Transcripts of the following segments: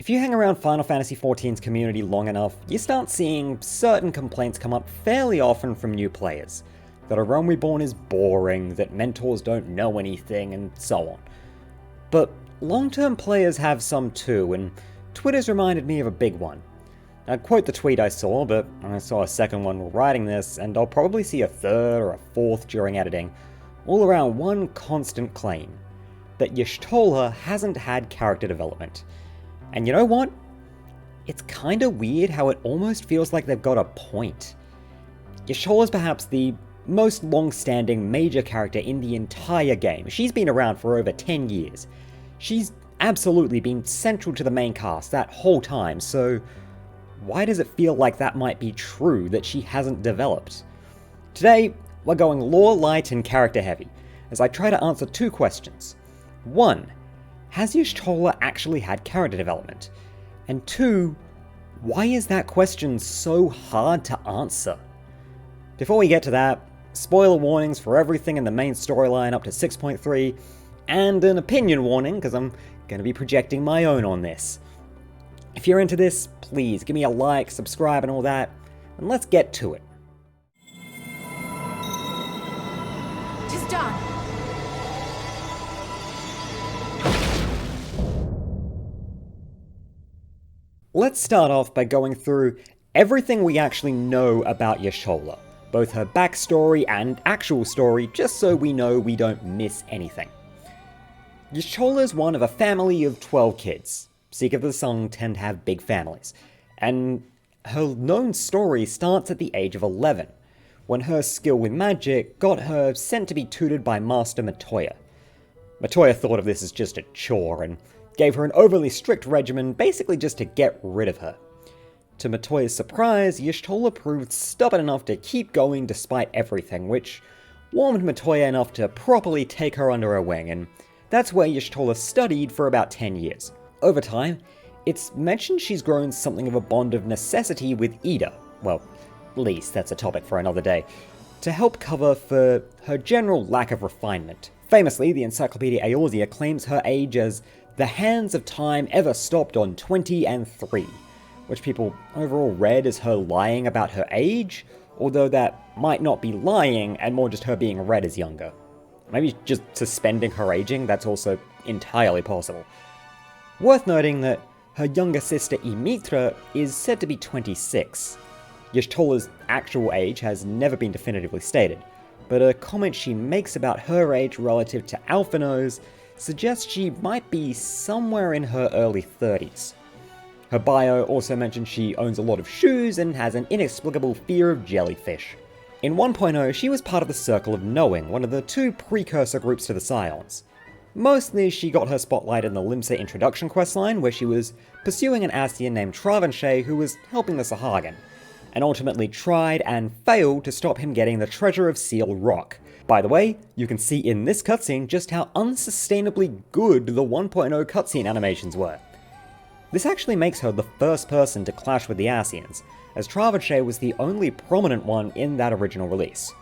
If you hang around Final Fantasy XIV's community long enough, you start seeing certain complaints come up fairly often from new players. That A Realm Reborn is boring, that mentors don't know anything, and so on. But long-term players have some too, and Twitter's reminded me of a big one. I'd quote the tweet I saw, but I saw a second one while writing this, and I'll probably see a third or a fourth during editing, all around one constant claim. That Y'shtola hasn't had character development. And you know what? It's kinda weird how it almost feels like they've got a point. Y'shtola's perhaps the most long-standing major character in the entire game. She's been around for over 10 years. She's absolutely been central to the main cast that whole time, so why does it feel like that might be true that she hasn't developed? Today, we're going lore light and character heavy, as I try to answer two questions. 1. Has Y'shtola actually had character development? And 2. Why is that question so hard to answer? Before we get to that, spoiler warnings for everything in the main storyline up to 6.3, and an opinion warning, because I'm going to be projecting my own on this. If you're into this, please give me a like, subscribe and all that, and let's get to it. Just done. Let's start off by going through everything we actually know about Y'shtola, both her backstory and actual story, just so we know we don't miss anything. Y'shtola is one of a family of 12 kids. Seekers of the Sun tend to have big families, and her known story starts at the age of 11, when her skill with magic got her sent to be tutored by Master Matoya. Matoya thought of this as just a chore, and gave her an overly strict regimen basically just to get rid of her. To Matoya's surprise, Y'shtola proved stubborn enough to keep going despite everything, which warmed Matoya enough to properly take her under her wing, and that's where Y'shtola studied for about 10 years. Over time, it's mentioned she's grown something of a bond of necessity with Ida, well, at least that's a topic for another day, to help cover for her general lack of refinement. Famously, the Encyclopedia Eorzea claims her age as the hands of time ever stopped on 20 and 3, which people overall read as her lying about her age, although that might not be lying and more just her being read as younger. Maybe just suspending her aging, that's also entirely possible. Worth noting that her younger sister Ymithra is said to be 26. Y'shtola's actual age has never been definitively stated, but a comment she makes about her age relative to Alphinaud's suggests she might be somewhere in her early 30s. Her bio also mentions she owns a lot of shoes and has an inexplicable fear of jellyfish. In 1.0, she was part of the Circle of Knowing, one of the two precursor groups to the Scions. Mostly, she got her spotlight in the Limsa introduction questline, where she was pursuing an Ascian named Travanchet who was helping the Sahagin, and ultimately tried and failed to stop him getting the Treasure of Seal Rock. By the way, you can see in this cutscene just how unsustainably good the 1.0 cutscene animations were. This actually makes her the first person to clash with the Ascians, as Travanchet was the only prominent one in that original release.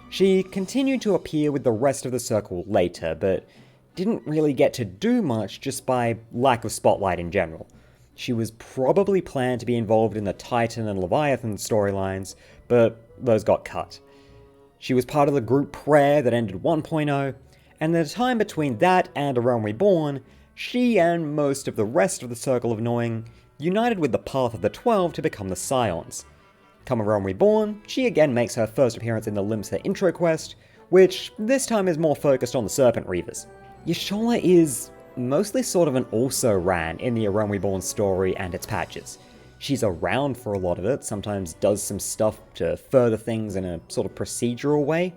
She continued to appear with the rest of the Circle later, but didn't really get to do much just by lack of spotlight in general. She was probably planned to be involved in the Titan and Leviathan storylines, but those got cut. She was part of the group Prayer that ended 1.0, and the time between that and A Realm Reborn, she and most of the rest of the Circle of Knowing united with the Path of the 12 to become the Scions. Come A Realm Reborn, she again makes her first appearance in the Limsa intro quest, which this time is more focused on the Serpent Reavers. Y'shtola is mostly sort of an also-ran in the A Realm Reborn story and its patches. She's around for a lot of it, sometimes does some stuff to further things in a sort of procedural way,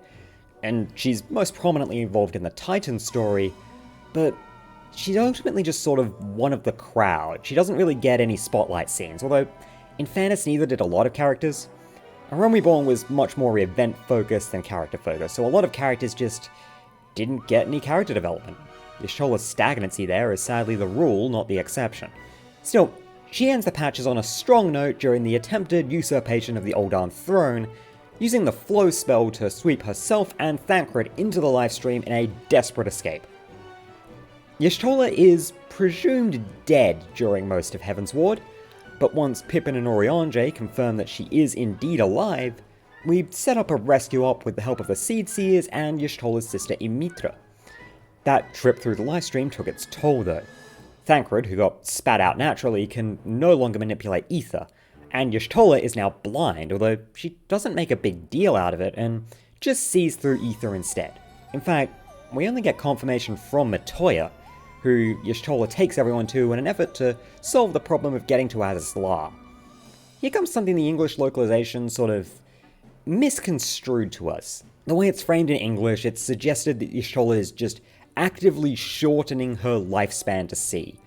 and she's most prominently involved in the Titan story, but she's ultimately just sort of one of the crowd. She doesn't really get any spotlight scenes, although in fairness neither did a lot of characters. A Realm Reborn was much more event-focused than character-focused, so a lot of characters just didn't get any character development. Y'shtola's stagnancy there is sadly the rule, not the exception. Still, she ends the patches on a strong note during the attempted usurpation of the Ul'dah throne, using the Flow spell to sweep herself and Thancred into the livestream in a desperate escape. Y'shtola is presumed dead during most of Heavensward, but once Pippin and Oriange confirm that she is indeed alive, we set up a rescue op with the help of the Seed Seers and Y'shtola's sister Imitra. That trip through the livestream took its toll though. Thancred, who got spat out naturally, can no longer manipulate ether, and Y'shtola is now blind, although she doesn't make a big deal out of it and just sees through ether instead. In fact, we only get confirmation from Matoya, who Y'shtola takes everyone to in an effort to solve the problem of getting to Azazlar. Here comes something the English localization sort of misconstrued to us. The way it's framed in English, it's suggested that Y'shtola is just actively shortening her lifespan to see.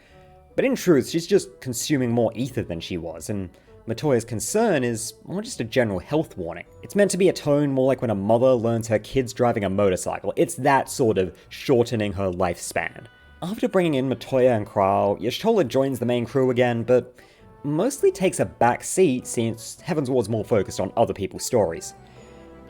But in truth, she's just consuming more ether than she was, and Matoya's concern is more just a general health warning. It's meant to be a tone more like when a mother learns her kid's driving a motorcycle. It's that sort of shortening her lifespan. After bringing in Matoya and Kral, Y'shtola joins the main crew again, but mostly takes a back seat since Heavensward's more focused on other people's stories.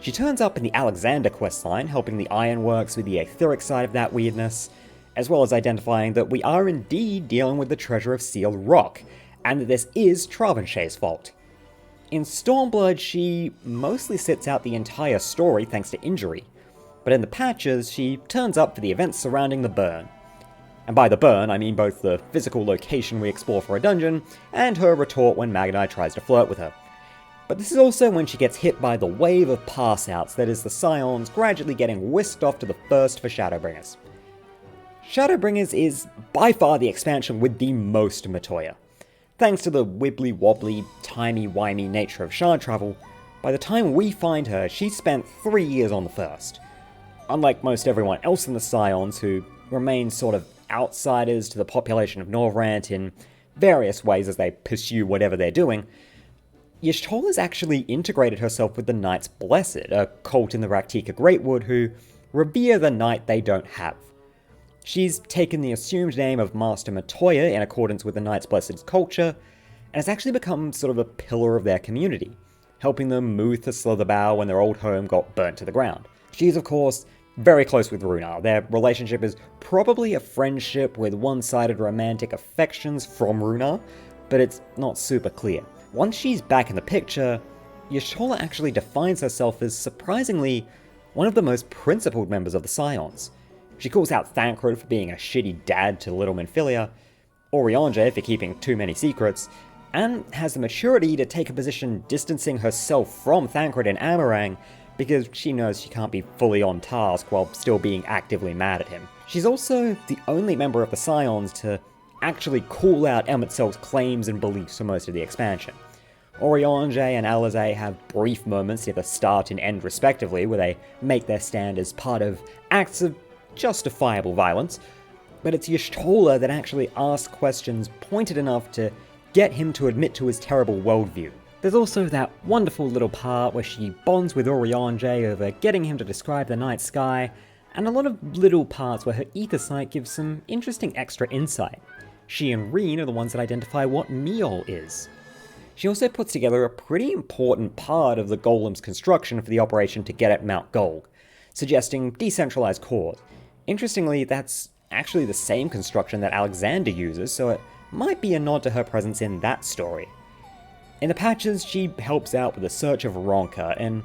She turns up in the Alexander questline, helping the Ironworks with the etheric side of that weirdness, as well as identifying that we are indeed dealing with the treasure of Sealed Rock, and that this is Travanchet's fault. In Stormblood, she mostly sits out the entire story thanks to injury, but in the patches, she turns up for the events surrounding the burn. And by the burn, I mean both the physical location we explore for a dungeon, and her retort when Magnai tries to flirt with her. But this is also when she gets hit by the wave of pass-outs that is the Scions gradually getting whisked off to the first for Shadowbringers. Shadowbringers is by far the expansion with the most Matoya. Thanks to the wibbly-wobbly, timey-wimey nature of shard travel, by the time we find her, she's spent 3 years on the first. Unlike most everyone else in the Scions, who remain sort of outsiders to the population of Norvrant in various ways as they pursue whatever they're doing, Y'shtola's actually integrated herself with the Knights Blessed, a cult in the Raktika Greatwood who revere the knight they don't have. She's taken the assumed name of Master Matoya in accordance with the Knights Blessed's culture, and has actually become sort of a pillar of their community, helping them move to Slitherbow when their old home got burnt to the ground. She's, of course, very close with Runar. Their relationship is probably a friendship with one-sided romantic affections from Runar, but it's not super clear. Once she's back in the picture, Y'shtola actually defines herself as surprisingly one of the most principled members of the Scions. She calls out Thancred for being a shitty dad to little Minfilia, Oriange for keeping too many secrets, and has the maturity to take a position distancing herself from Thancred and Amarang because she knows she can't be fully on task while still being actively mad at him. She's also the only member of the Scions to actually call out Emetzel's claims and beliefs for most of the expansion. Oriange and Alizé have brief moments near the start and end respectively where they make their stand as part of acts of justifiable violence, but it's Y'shtola that actually asks questions pointed enough to get him to admit to his terrible worldview. There's also that wonderful little part where she bonds with Oriange over getting him to describe the night sky, and a lot of little parts where her ether sight gives some interesting extra insight. She and Reen are the ones that identify what Meol is. She also puts together a pretty important part of the Golem's construction for the operation to get at Mount Golg, suggesting decentralized cores. Interestingly, that's actually the same construction that Alexander uses, so it might be a nod to her presence in that story. In the patches, she helps out with the search of Ronka, and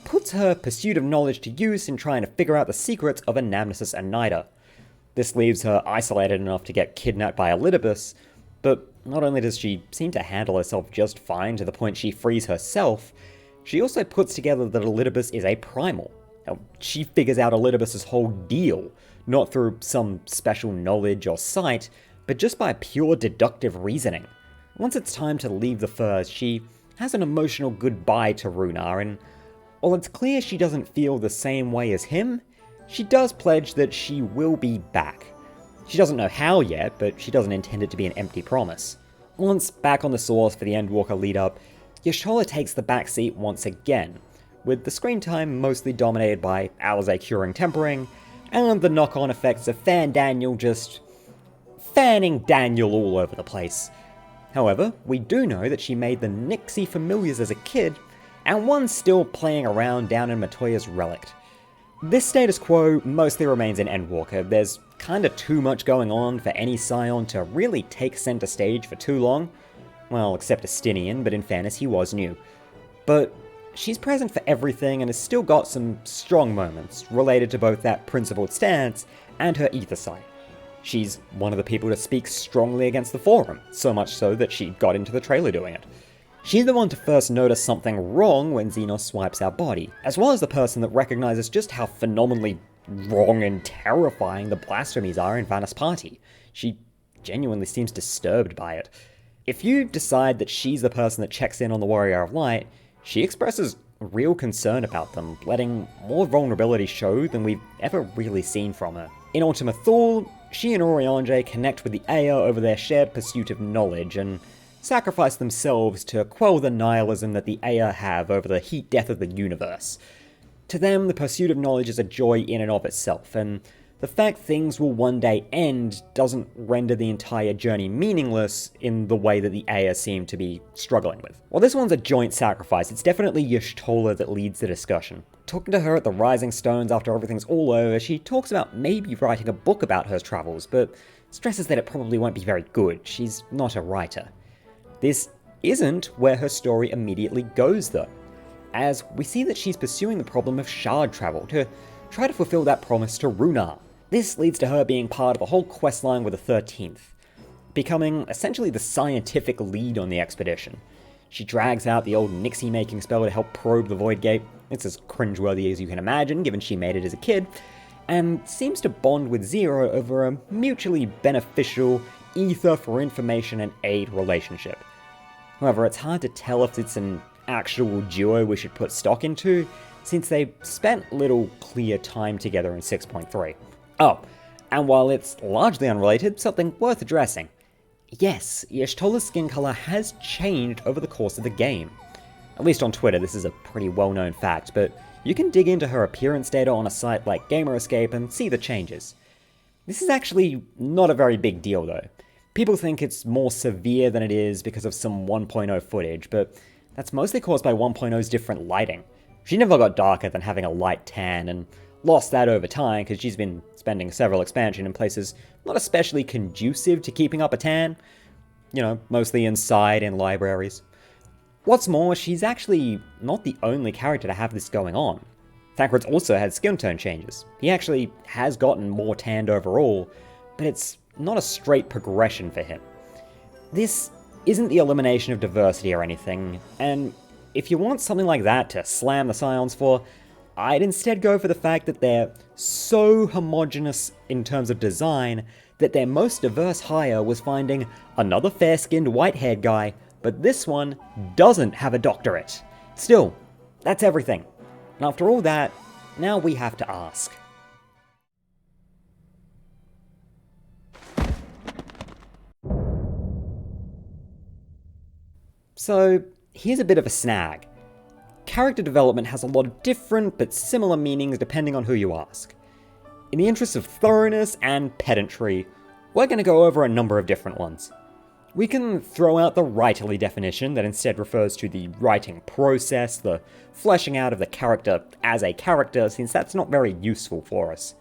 puts her pursuit of knowledge to use in trying to figure out the secrets of Anamnesis and Nida. This leaves her isolated enough to get kidnapped by Elidibus, but not only does she seem to handle herself just fine to the point she frees herself, she also puts together that Elidibus is a primal. Now, she figures out Elidibus' whole deal, not through some special knowledge or sight, but just by pure deductive reasoning. Once it's time to leave the Firs, she has an emotional goodbye to Runar, and while it's clear she doesn't feel the same way as him, she does pledge that she will be back. She doesn't know how yet, but she doesn't intend it to be an empty promise. Once back on the Source for the Endwalker lead-up, Y'shtola takes the back seat once again, with the screen time mostly dominated by Alizé curing tempering, and the knock-on effects of Daniel just fanning Daniel all over the place. However, we do know that she made the Nixie familiars as a kid, and one's still playing around down in Matoya's relict. This status quo mostly remains in Endwalker. There's kinda too much going on for any Scion to really take center stage for too long. Well, except Estinian, but in fairness, he was new. But she's present for everything and has still got some strong moments related to both that principled stance and her ether side. She's one of the people to speak strongly against the Forum, so much so that she got into the trailer doing it. She's the one to first notice something wrong when Xenos swipes our body, as well as the person that recognizes just how phenomenally wrong and terrifying the blasphemies are in Vanna's party. She genuinely seems disturbed by it. If you decide that she's the person that checks in on the Warrior of Light, she expresses real concern about them, letting more vulnerability show than we've ever really seen from her. In Ultima Thule, she and Oriange connect with the Aya over their shared pursuit of knowledge and sacrifice themselves to quell the nihilism that the Aya have over the heat death of the universe. To them, the pursuit of knowledge is a joy in and of itself, and the fact things will one day end doesn't render the entire journey meaningless in the way that the Aya seem to be struggling with. While this one's a joint sacrifice, it's definitely Y'shtola that leads the discussion. Talking to her at the Rising Stones after everything's all over, she talks about maybe writing a book about her travels, but stresses that it probably won't be very good. She's not a writer. This isn't where her story immediately goes, though, as we see that she's pursuing the problem of shard travel to try to fulfill that promise to Runar. This leads to her being part of a whole questline with the 13th, becoming essentially the scientific lead on the expedition. She drags out the old Nixie-making spell to help probe the Void Gate. It's as cringeworthy as you can imagine, given she made it as a kid, and seems to bond with Zero over a mutually beneficial ether for information and aid relationship. However, it's hard to tell if it's an actual duo we should put stock into, since they spent little clear time together in 6.3. Oh, and while it's largely unrelated, something worth addressing. Yes, Y'shtola's skin color has changed over the course of the game. At least on Twitter, this is a pretty well-known fact, but you can dig into her appearance data on a site like GamerEscape and see the changes. This is actually not a very big deal though. People think it's more severe than it is because of some 1.0 footage, but that's mostly caused by 1.0's different lighting. She never got darker than having a light tan, and lost that over time because she's been spending several expansions in places not especially conducive to keeping up a tan. You know, mostly inside in libraries. What's more, she's actually not the only character to have this going on. Thancred's also had skin tone changes. He actually has gotten more tanned overall, but it's not a straight progression for him. This isn't the elimination of diversity or anything, and if you want something like that to slam the Scions for, I'd instead go for the fact that they're so homogenous in terms of design that their most diverse hire was finding another fair-skinned white-haired guy, but this one doesn't have a doctorate. Still, that's everything. And after all that, now we have to ask. So, here's a bit of a snag. Character development has a lot of different but similar meanings depending on who you ask. In the interest of thoroughness and pedantry, we're going to go over a number of different ones. We can throw out the writerly definition that instead refers to the writing process, the fleshing out of the character as a character, since that's not very useful for us.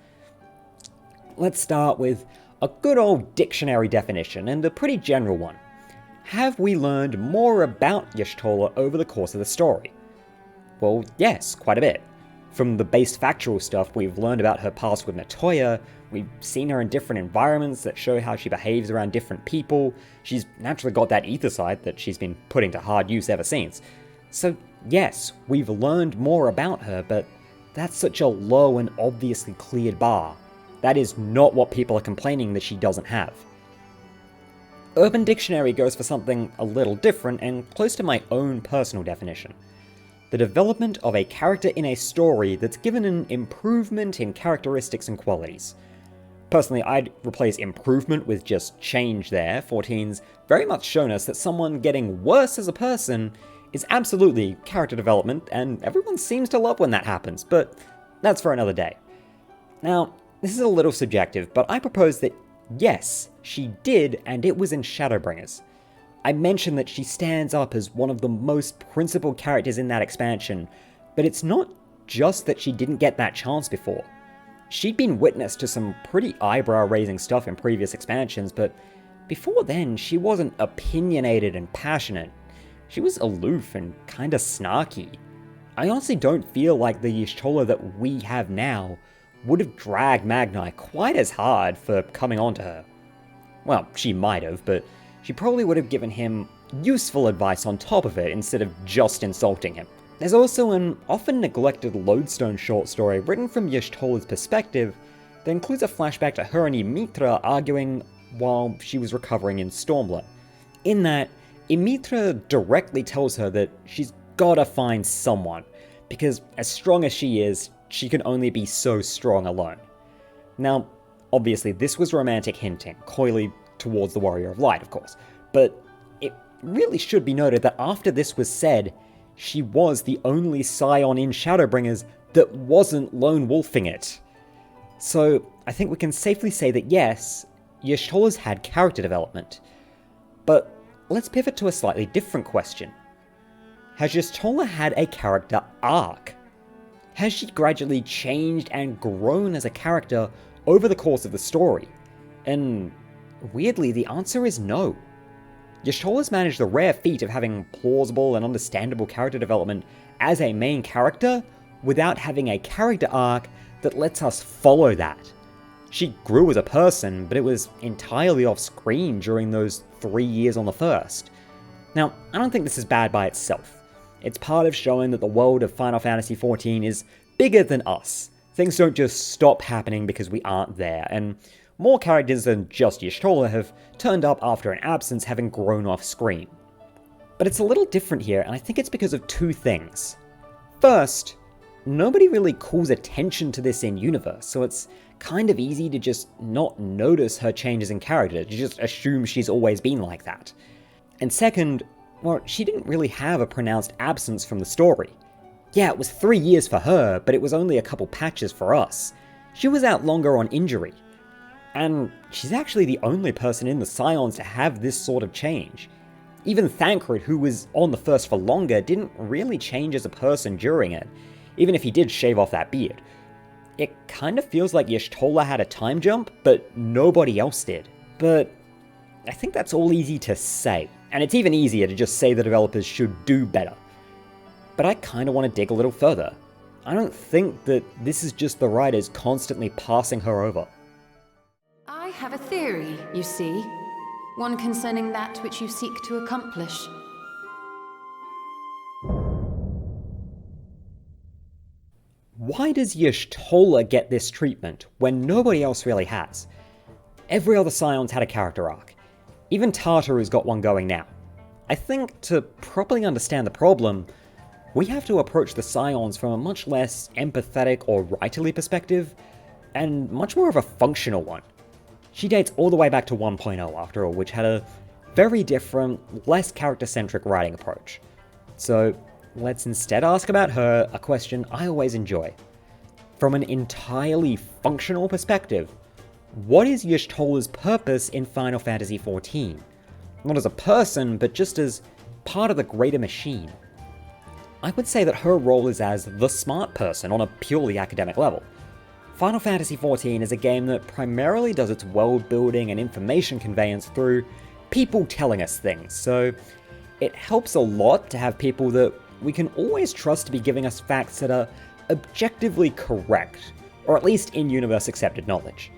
Let's start with a good old dictionary definition, and a pretty general one. Have we learned more about Y'shtola over the course of the story? Well, yes, quite a bit. From the base factual stuff, we've learned about her past with Natoya, we've seen her in different environments that show how she behaves around different people, she's naturally got that ether side that she's been putting to hard use ever since. So yes, we've learned more about her, but that's such a low and obviously cleared bar. That is not what people are complaining that she doesn't have. Urban Dictionary goes for something a little different and close to my own personal definition. The development of a character in a story that's given an improvement in characteristics and qualities. Personally, I'd replace improvement with just change there. 14's very much shown us that someone getting worse as a person is absolutely character development, and everyone seems to love when that happens, but that's for another day. Now, this is a little subjective, but I propose that yes, she did, and it was in Shadowbringers. I mentioned that she stands up as one of the most principled characters in that expansion, but it's not just that she didn't get that chance before. She'd been witness to some pretty eyebrow-raising stuff in previous expansions, but before then, she wasn't opinionated and passionate. She was aloof and kinda snarky. I honestly don't feel like the Y'shtola that we have now would have dragged Magni quite as hard for coming on to her. Well, she might have, but she probably would have given him useful advice on top of it instead of just insulting him. There's also an often neglected Lodestone short story written from Y'shtola's perspective that includes a flashback to her and Ymitra arguing while she was recovering in Stormlet. In that, Ymitra directly tells her that she's gotta find someone, because as strong as she can only be so strong alone. Now, obviously this was romantic hinting, coyly towards the Warrior of Light, of course, but it really should be noted that after this was said, she was the only scion in Shadowbringers that wasn't lone wolfing it. So, I think we can safely say that yes, Y'shtola's had character development. But let's pivot to a slightly different question. Has Y'shtola had a character arc? Has she gradually changed and grown as a character over the course of the story? And weirdly, the answer is no. Y'shtola's managed the rare feat of having plausible and understandable character development as a main character without having a character arc that lets us follow that. She grew as a person, but it was entirely off screen during those 3 years on the first. Now, I don't think this is bad by itself. It's part of showing that the world of Final Fantasy XIV is bigger than us. Things don't just stop happening because we aren't there, and more characters than just Y'shtola have turned up after an absence, having grown off screen. But it's a little different here, and I think it's because of two things. First, nobody really calls attention to this in-universe, so it's kind of easy to just not notice her changes in character, to just assume she's always been like that. And second, well, she didn't really have a pronounced absence from the story. Yeah, it was 3 years for her, but it was only a couple patches for us. She was out longer on injury. And she's actually the only person in the Scions to have this sort of change. Even Thancred, who was on the first for longer, didn't really change as a person during it, even if he did shave off that beard. It kind of feels like Y'shtola had a time jump, but nobody else did. But I think that's all easy to say, and it's even easier to just say the developers should do better. But I kind of want to dig a little further. I don't think that this is just the writers constantly passing her over. I have a theory, you see. One concerning that which you seek to accomplish. Why does Y'shtola get this treatment when nobody else really has? Every other Scion's had a character arc. Even Tartaru's got one going now. I think to properly understand the problem, we have to approach the Scions from a much less empathetic or writerly perspective, and much more of a functional one. She dates all the way back to 1.0 after all, which had a very different, less character-centric writing approach. So let's instead ask about her a question I always enjoy. From an entirely functional perspective, what is Y'shtola's purpose in Final Fantasy XIV? Not as a person, but just as part of the greater machine. I would say that her role is as the smart person on a purely academic level. Final Fantasy XIV is a game that primarily does its world building and information conveyance through people telling us things, so it helps a lot to have people that we can always trust to be giving us facts that are objectively correct, or at least in universe accepted knowledge.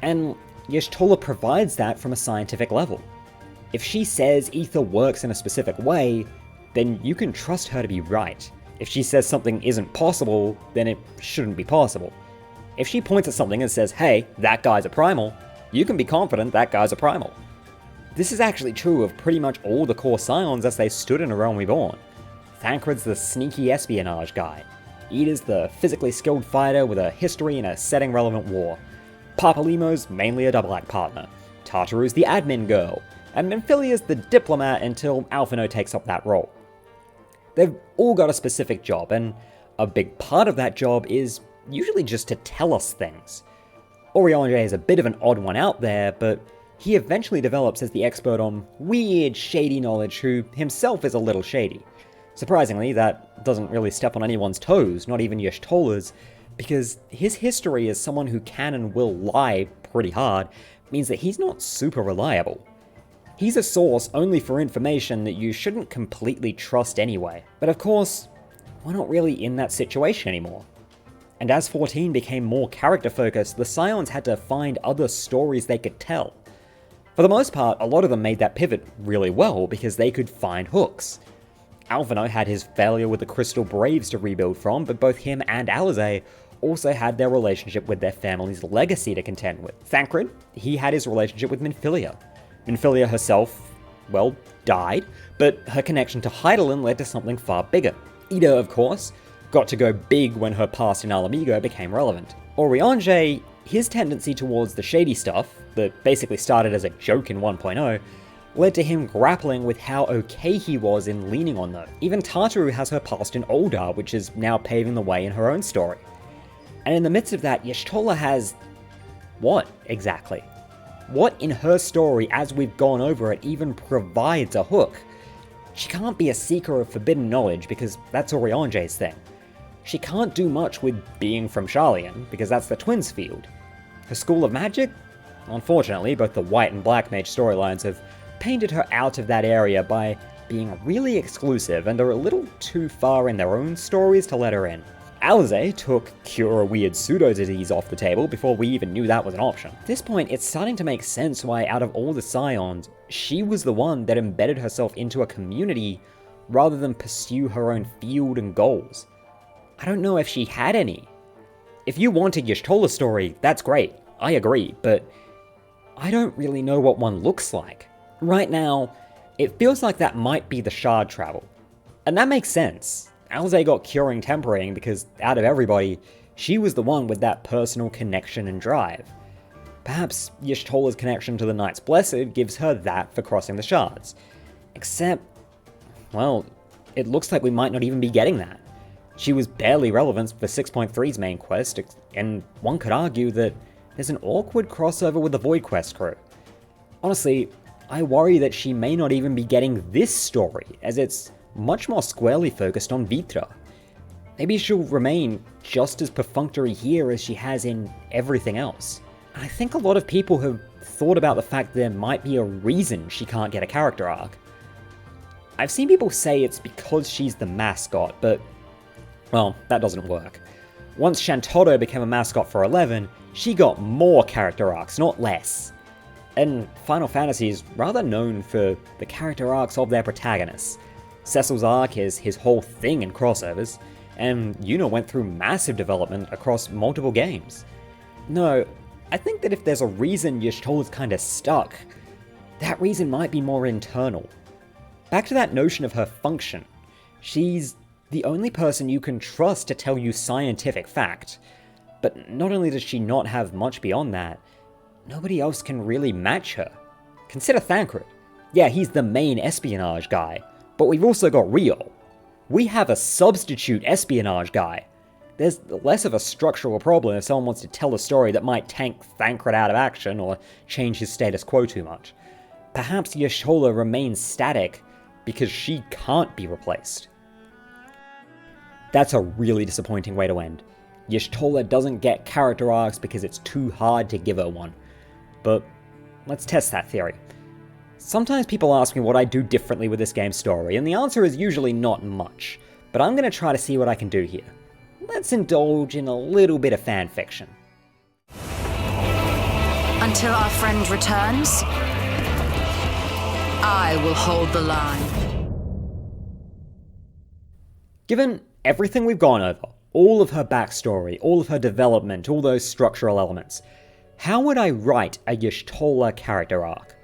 And Y'shtola provides that from a scientific level. If she says ether works in a specific way, then you can trust her to be right. If she says something isn't possible, then it shouldn't be possible. If she points at something and says, hey, that guy's a primal, you can be confident that guy's a primal. This is actually true of pretty much all the core Scions as they stood in A Realm Reborn. Thancred's the sneaky espionage guy. Ida's the physically skilled fighter with a history in a setting-relevant war. Papalymo's mainly a double-act partner. Tartaru's the admin girl. And Memphilea's the diplomat until Alphino takes up that role. They've all got a specific job, and a big part of that job is usually just to tell us things. Oriange is a bit of an odd one out there, but he eventually develops as the expert on weird, shady knowledge who himself is a little shady. Surprisingly, that doesn't really step on anyone's toes, not even Y'shtola's, because his history as someone who can and will lie pretty hard means that he's not super reliable. He's a source only for information that you shouldn't completely trust anyway. But of course, we're not really in that situation anymore. And as 14 became more character-focused, the Scions had to find other stories they could tell. For the most part, a lot of them made that pivot really well because they could find hooks. Alphinaud had his failure with the Crystal Braves to rebuild from, but both him and Alizé also had their relationship with their family's legacy to contend with. Thancred, he had his relationship with Minfilia. Minfilia herself, well, died, but her connection to Hydaelyn led to something far bigger. Ida, of course, got to go big when her past in Alamigo became relevant. Oriange, his tendency towards the shady stuff, that basically started as a joke in 1.0, led to him grappling with how okay he was in leaning on those. Even Tartaru has her past in Oldar, which is now paving the way in her own story. And in the midst of that, Y'shtola has... what, exactly? What in her story, as we've gone over it, even provides a hook? She can't be a seeker of forbidden knowledge, because that's Oriange's thing. She can't do much with being from Sharlayan, because that's the twins' field. Her school of magic? Unfortunately, both the white and black mage storylines have painted her out of that area by being really exclusive and are a little too far in their own stories to let her in. Alizé took cure a weird pseudo-disease off the table before we even knew that was an option. At this point, it's starting to make sense why out of all the Scions, she was the one that embedded herself into a community rather than pursue her own field and goals. I don't know if she had any. If you want a Y'shtola story, that's great, I agree, but I don't really know what one looks like. Right now, it feels like that might be the Shard travel. And that makes sense. Alizé got curing tempering because, out of everybody, she was the one with that personal connection and drive. Perhaps Y'shtola's connection to the Knights Blessed gives her that for crossing the shards. Except, well, it looks like we might not even be getting that. She was barely relevant for 6.3's main quest, and one could argue that there's an awkward crossover with the Void Quest crew. Honestly, I worry that she may not even be getting this story, as it's much more squarely focused on Vitra. Maybe she'll remain just as perfunctory here as she has in everything else. And I think a lot of people have thought about the fact there might be a reason she can't get a character arc. I've seen people say it's because she's the mascot, but, well, that doesn't work. Once Shantotto became a mascot for 11, she got more character arcs, not less. And Final Fantasy is rather known for the character arcs of their protagonists. Cecil's arc is his whole thing in crossovers, and Yuna went through massive development across multiple games. No, I think that if there's a reason Y'shtola's kinda stuck, that reason might be more internal. Back to that notion of her function. She's the only person you can trust to tell you scientific fact. But not only does she not have much beyond that, nobody else can really match her. Consider Thancred. Yeah, he's the main espionage guy, but we've also got Rio. We have a substitute espionage guy. There's less of a structural problem if someone wants to tell a story that might tank Thancred out of action or change his status quo too much. Perhaps Y'shtola remains static because she can't be replaced. That's a really disappointing way to end. Y'shtola doesn't get character arcs because it's too hard to give her one. But let's test that theory. Sometimes people ask me what I do differently with this game's story, and the answer is usually not much, but I'm going to try to see what I can do here. Let's indulge in a little bit of fan fiction. Until our friend returns, I will hold the line. Given everything we've gone over, all of her backstory, all of her development, all those structural elements, how would I write a Y'shtola character arc?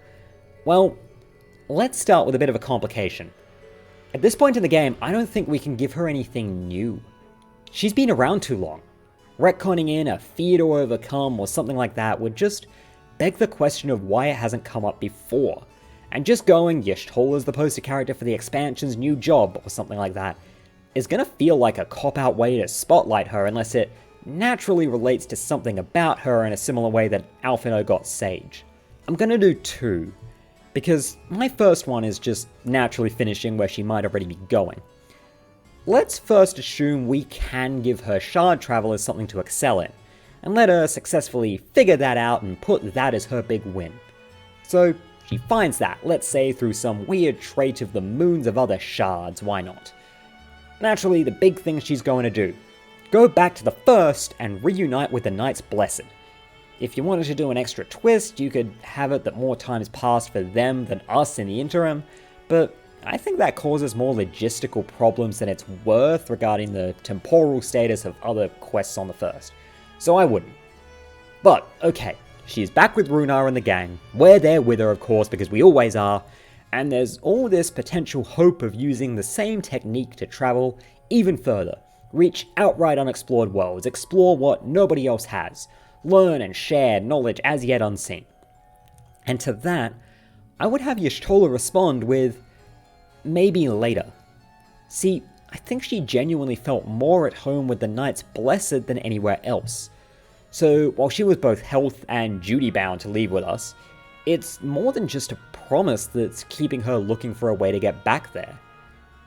Well, let's start with a bit of a complication. At this point in the game, I don't think we can give her anything new. She's been around too long. Retconning in a fear to overcome or something like that would just beg the question of why it hasn't come up before. And just going, Y'shtola's the poster character for the expansion's new job or something like that is gonna feel like a cop-out way to spotlight her unless it naturally relates to something about her in a similar way that Alphinaud got Sage. I'm gonna do two, because my first one is just naturally finishing where she might already be going. let's first assume we can give her shard travel as something to excel in, and let her successfully figure that out and put that as her big win. So she finds that, let's say through some weird trait of the moons of other shards, why not? Naturally, the big thing she's going to do, go back to the first and reunite with the Knights Blessed. If you wanted to do an extra twist, you could have it that more times passed for them than us in the interim, but I think that causes more logistical problems than it's worth regarding the temporal status of other quests on the first, so I wouldn't. But, okay, she's back with Runar and the gang, we're there with her of course because we always are, and there's all this potential hope of using the same technique to travel even further, reach outright unexplored worlds, explore what nobody else has, learn and share knowledge as yet unseen. And to that, I would have Y'shtola respond with, maybe later. See, I think she genuinely felt more at home with the Knights Blessed than anywhere else. So while she was both health and duty bound to leave with us, it's more than just a promise that's keeping her looking for a way to get back there.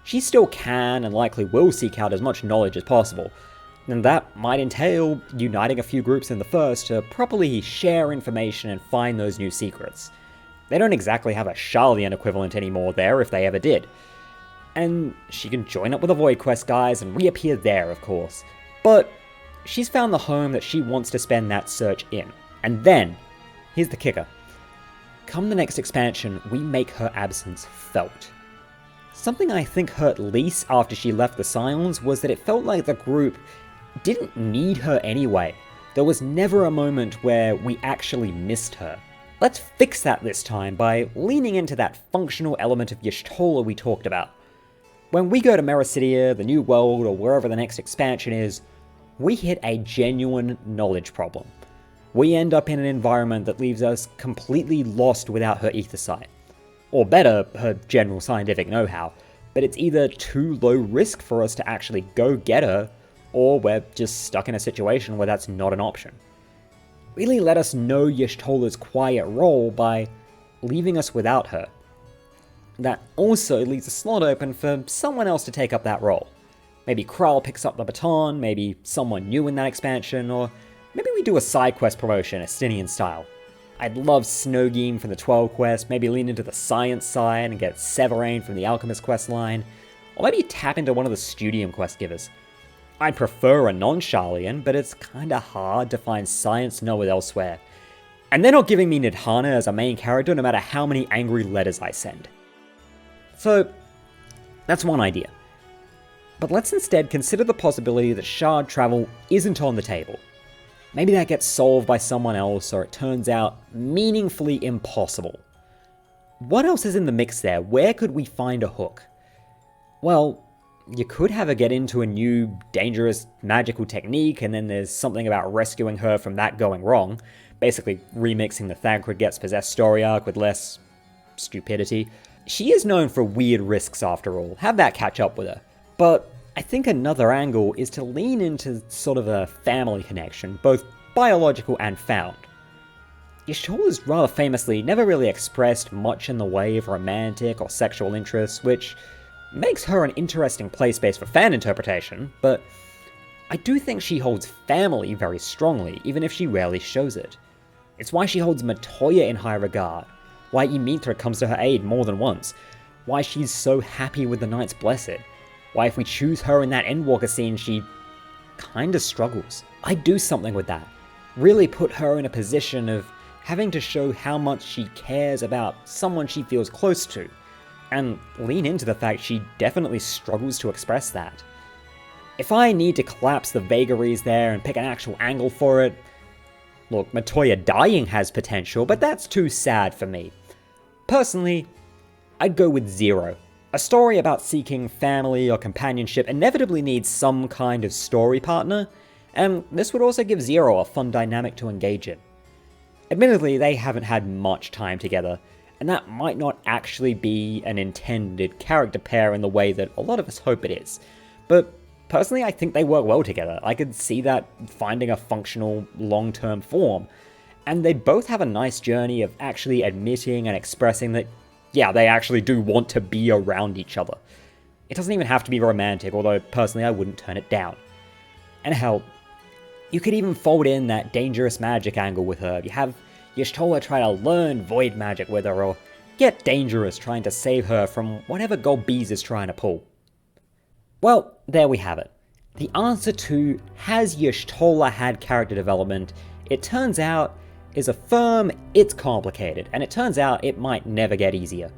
She still can and likely will seek out as much knowledge as possible, and that might entail uniting a few groups in the first to properly share information and find those new secrets. They don't exactly have a Sharlayan equivalent anymore there if they ever did. And she can join up with the Void Quest guys and reappear there, of course. But she's found the home that she wants to spend that search in. And then, here's the kicker. Come the next expansion, we make her absence felt. Something I think hurt Lise after she left the Scions was that it felt like the group didn't need her anyway. There was never a moment where we actually missed her. Let's fix that this time by leaning into that functional element of Y'shtola we talked about. When we go to Mericidia, the New World, or wherever the next expansion is, we hit a genuine knowledge problem. We end up in an environment that leaves us completely lost without her ether sight. Or better, her general scientific know-how, but it's either too low risk for us to actually go get her, or we're just stuck in a situation where that's not an option. Really let us know Y'shtola's quiet role by leaving us without her. That also leaves a slot open for someone else to take up that role. Maybe Kral picks up the baton, maybe someone new in that expansion, or maybe we do a side quest promotion, Estinian style. I'd love Snowgeme from the 12 quest, maybe lean into the science side and get Severain from the Alchemist quest line, or maybe tap into one of the Studium quest givers. I'd prefer a non-Sharlayan, but it's kinda hard to find science nowhere elsewhere. And they're not giving me Nidhana as a main character no matter how many angry letters I send. So, that's one idea. But let's instead consider the possibility that shard travel isn't on the table. Maybe that gets solved by someone else, or it turns out meaningfully impossible. What else is in the mix there? Where could we find a hook? Well, you could have her get into a new, dangerous, magical technique, and then there's something about rescuing her from that going wrong, basically remixing the Thancred Gets Possessed story arc with less stupidity. She is known for weird risks after all, have that catch up with her. But I think another angle is to lean into sort of a family connection, both biological and found. Y'shtola's rather famously never really expressed much in the way of romantic or sexual interests, which makes her an interesting play space for fan interpretation, but I do think she holds family very strongly, even if she rarely shows it. It's why she holds Matoya in high regard, why Ymithra comes to her aid more than once, why she's so happy with the Knights Blessed, why if we choose her in that Endwalker scene she kinda struggles. I'd do something with that. Really put her in a position of having to show how much she cares about someone she feels close to, and lean into the fact she definitely struggles to express that. If I need to collapse the vagaries there and pick an actual angle for it, look, Matoya dying has potential, but that's too sad for me. Personally, I'd go with Zero. A story about seeking family or companionship inevitably needs some kind of story partner, and this would also give Zero a fun dynamic to engage in. Admittedly, they haven't had much time together, and that might not actually be an intended character pair in the way that a lot of us hope it is. But personally, I think they work well together. I could see that finding a functional, long-term form. And they both have a nice journey of actually admitting and expressing that, yeah, they actually do want to be around each other. It doesn't even have to be romantic, although personally I wouldn't turn it down. And hell, you could even fold in that dangerous magic angle with her. You have Y'shtola try to learn void magic with her, or get dangerous trying to save her from whatever Golbeez is trying to pull. Well, there we have it. The answer to has Y'shtola had character development, it turns out, is a firm it's complicated, and it turns out it might never get easier.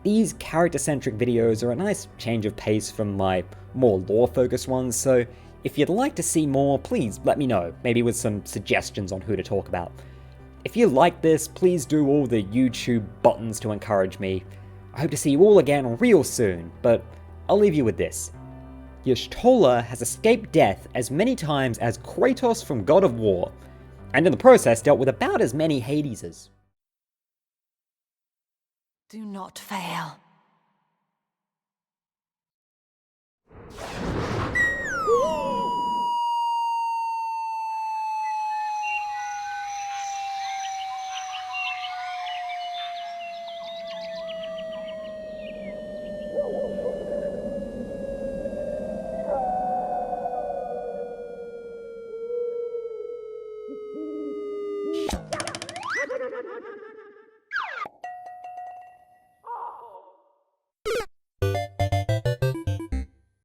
These character-centric videos are a nice change of pace from my more lore-focused ones, so if you'd like to see more, please let me know, maybe with some suggestions on who to talk about. If you like this, please do all the YouTube buttons to encourage me. I hope to see you all again real soon, but I'll leave you with this. Y'shtola has escaped death as many times as Kratos from God of War, and in the process dealt with about as many Hadeses. Do not fail.